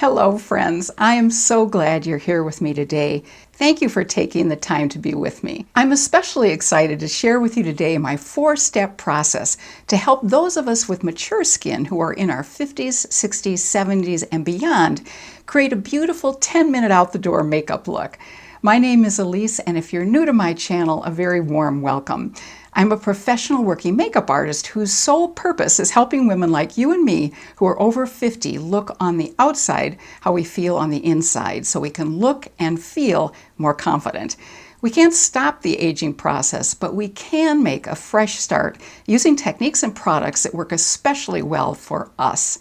Hello friends, I am so glad you're here with me today. Thank you for taking the time to be with me. I'm especially excited to share with you today my 4-step process to help those of us with mature skin who are in our 50s, 60s, 70s, and beyond create a beautiful 10-minute out-the-door makeup look. My name is Elise, and if you're new to my channel, a very warm welcome. I'm a professional working makeup artist whose sole purpose is helping women like you and me who are over 50 look on the outside how we feel on the inside so we can look and feel more confident. We can't stop the aging process, but we can make a fresh start using techniques and products that work especially well for us.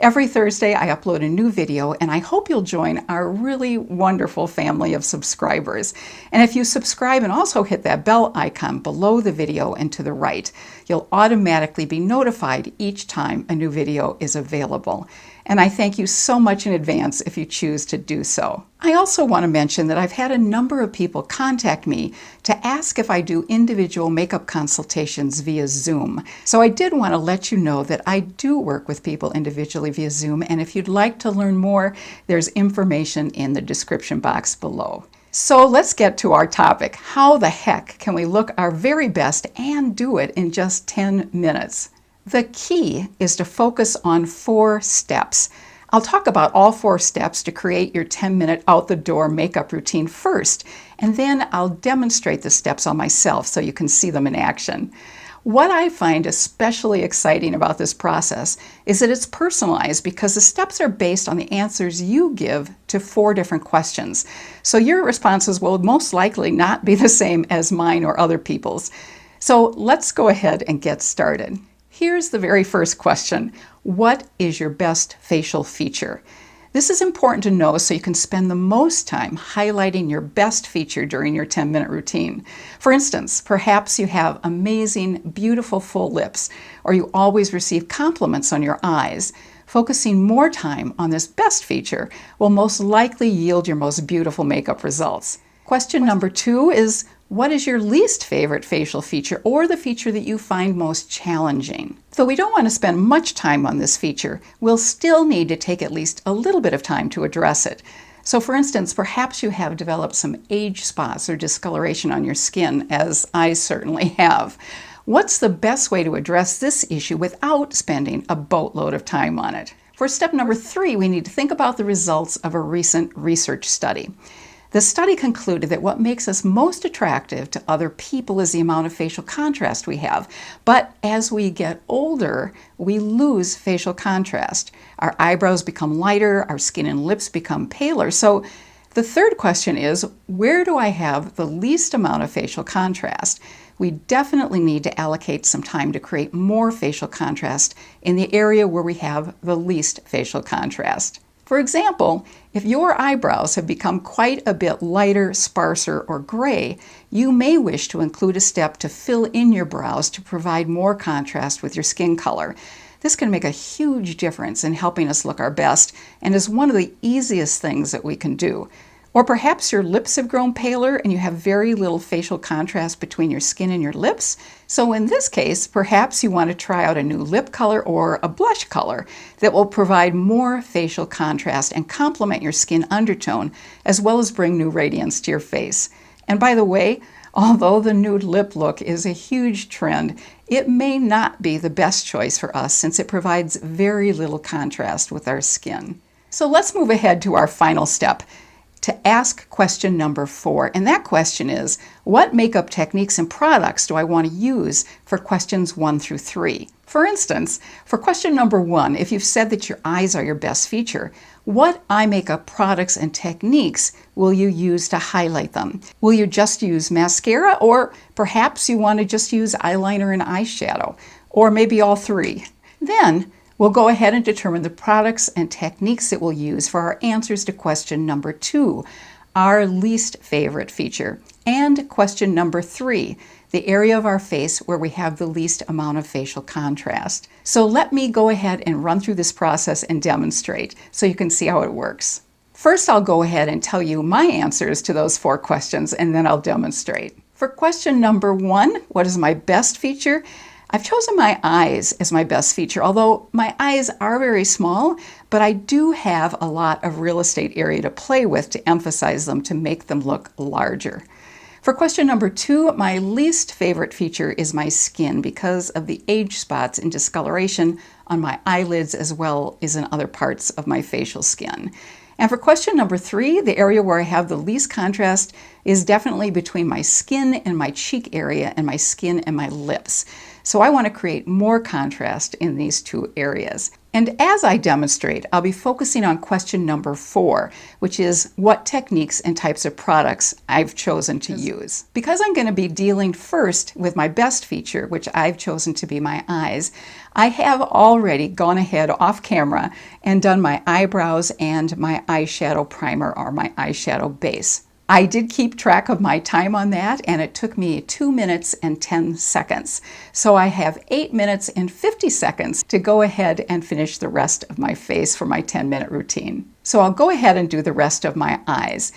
Every Thursday, I upload a new video, and I hope you'll join our really wonderful family of subscribers. And if you subscribe and also hit that bell icon below the video and to the right, you'll automatically be notified each time a new video is available. And I thank you so much in advance if you choose to do so. I also want to mention that I've had a number of people contact me to ask if I do individual makeup consultations via Zoom. So I did want to let you know that I do work with people individually via Zoom, and if you'd like to learn more, there's information in the description box below. So let's get to our topic. How the heck can we look our very best and do it in just 10 minutes? The key is to focus on 4 steps. I'll talk about all 4 steps to create your 10-minute out-the-door makeup routine first, and then I'll demonstrate the steps on myself so you can see them in action. What I find especially exciting about this process is that it's personalized because the steps are based on the answers you give to 4 different questions. So your responses will most likely not be the same as mine or other people's. So let's go ahead and get started. Here's the very first question. What is your best facial feature? This is important to know so you can spend the most time highlighting your best feature during your 10-minute routine. For instance, perhaps you have amazing, beautiful full lips, or you always receive compliments on your eyes. Focusing more time on this best feature will most likely yield your most beautiful makeup results. Question number 2 is, what is your least favorite facial feature or the feature that you find most challenging? Though we don't want to spend much time on this feature, we'll still need to take at least a little bit of time to address it. So for instance, perhaps you have developed some age spots or discoloration on your skin, as I certainly have. What's the best way to address this issue without spending a boatload of time on it? For step number 3, we need to think about the results of a recent research study. The study concluded that what makes us most attractive to other people is the amount of facial contrast we have. But as we get older, we lose facial contrast. Our eyebrows become lighter, our skin and lips become paler. So the third question is, where do I have the least amount of facial contrast? We definitely need to allocate some time to create more facial contrast in the area where we have the least facial contrast. For example, if your eyebrows have become quite a bit lighter, sparser, or gray, you may wish to include a step to fill in your brows to provide more contrast with your skin color. This can make a huge difference in helping us look our best and is one of the easiest things that we can do. Or perhaps your lips have grown paler and you have very little facial contrast between your skin and your lips. So in this case, perhaps you want to try out a new lip color or a blush color that will provide more facial contrast and complement your skin undertone, as well as bring new radiance to your face. And by the way, although the nude lip look is a huge trend, it may not be the best choice for us since it provides very little contrast with our skin. So let's move ahead to our final step, to ask question number 4. And that question is, what makeup techniques and products do I want to use for questions 1 through 3? For instance, for question number 1, if you've said that your eyes are your best feature, what eye makeup products and techniques will you use to highlight them? Will you just use mascara, or perhaps you want to just use eyeliner and eyeshadow, or maybe all 3? Then we'll go ahead and determine the products and techniques that we'll use for our answers to question number 2, our least favorite feature, and question number 3, the area of our face where we have the least amount of facial contrast. So let me go ahead and run through this process and demonstrate so you can see how it works. First, I'll go ahead and tell you my answers to those 4 questions, and then I'll demonstrate. For question number 1, what is my best feature? I've chosen my eyes as my best feature, although my eyes are very small, but I do have a lot of real estate area to play with to emphasize them to make them look larger. For question number 2, my least favorite feature is my skin because of the age spots and discoloration on my eyelids as well as in other parts of my facial skin. And for question number 3, the area where I have the least contrast is definitely between my skin and my cheek area and my skin and my lips. So I want to create more contrast in these two areas. And as I demonstrate, I'll be focusing on question number 4, which is what techniques and types of products I've chosen to use. Because I'm going to be dealing first with my best feature, which I've chosen to be my eyes, I have already gone ahead off camera and done my eyebrows and my eyeshadow primer or my eyeshadow base. I did keep track of my time on that, and it took me 2 minutes and 10 seconds. So I have 8 minutes and 50 seconds to go ahead and finish the rest of my face for my 10-minute routine. So I'll go ahead and do the rest of my eyes.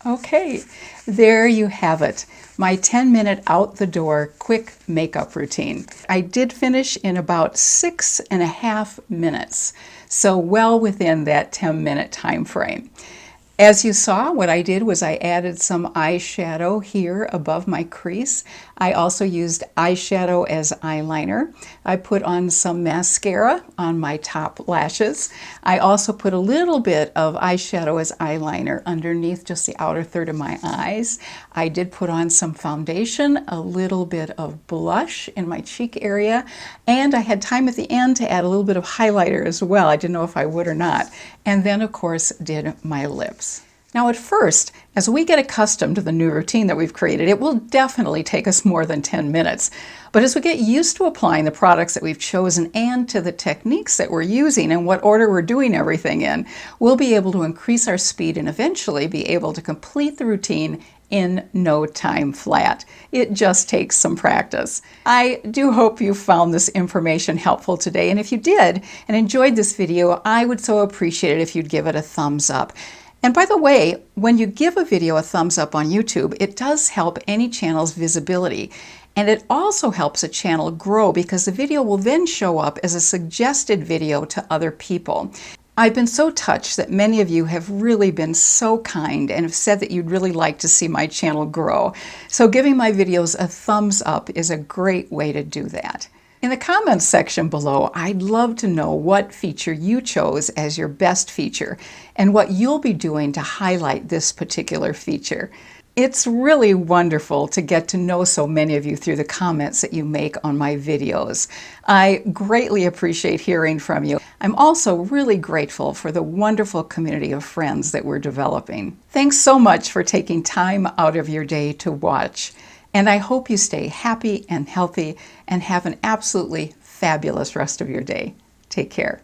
Okay, there you have it. My 10-minute out the door quick makeup routine. I did finish in about 6.5 minutes, so well within that 10-minute time frame. As you saw, what I did was I added some eyeshadow here above my crease. I also used eyeshadow as eyeliner. I put on some mascara on my top lashes. I also put a little bit of eyeshadow as eyeliner underneath just the outer third of my eyes. I did put on some foundation, a little bit of blush in my cheek area, and I had time at the end to add a little bit of highlighter as well. I didn't know if I would or not. And then, of course, did my lips. Now at first, as we get accustomed to the new routine that we've created, it will definitely take us more than 10 minutes. But as we get used to applying the products that we've chosen and to the techniques that we're using and what order we're doing everything in, we'll be able to increase our speed and eventually be able to complete the routine in no time flat. It just takes some practice. I do hope you found this information helpful today, and if you did and enjoyed this video, I would so appreciate it if you'd give it a thumbs up. And by the way, when you give a video a thumbs up on YouTube, it does help any channel's visibility. And it also helps a channel grow because the video will then show up as a suggested video to other people. I've been so touched that many of you have really been so kind and have said that you'd really like to see my channel grow. So giving my videos a thumbs up is a great way to do that. In the comments section below, I'd love to know what feature you chose as your best feature and what you'll be doing to highlight this particular feature. It's really wonderful to get to know so many of you through the comments that you make on my videos. I greatly appreciate hearing from you. I'm also really grateful for the wonderful community of friends that we're developing. Thanks so much for taking time out of your day to watch. And I hope you stay happy and healthy and have an absolutely fabulous rest of your day. Take care.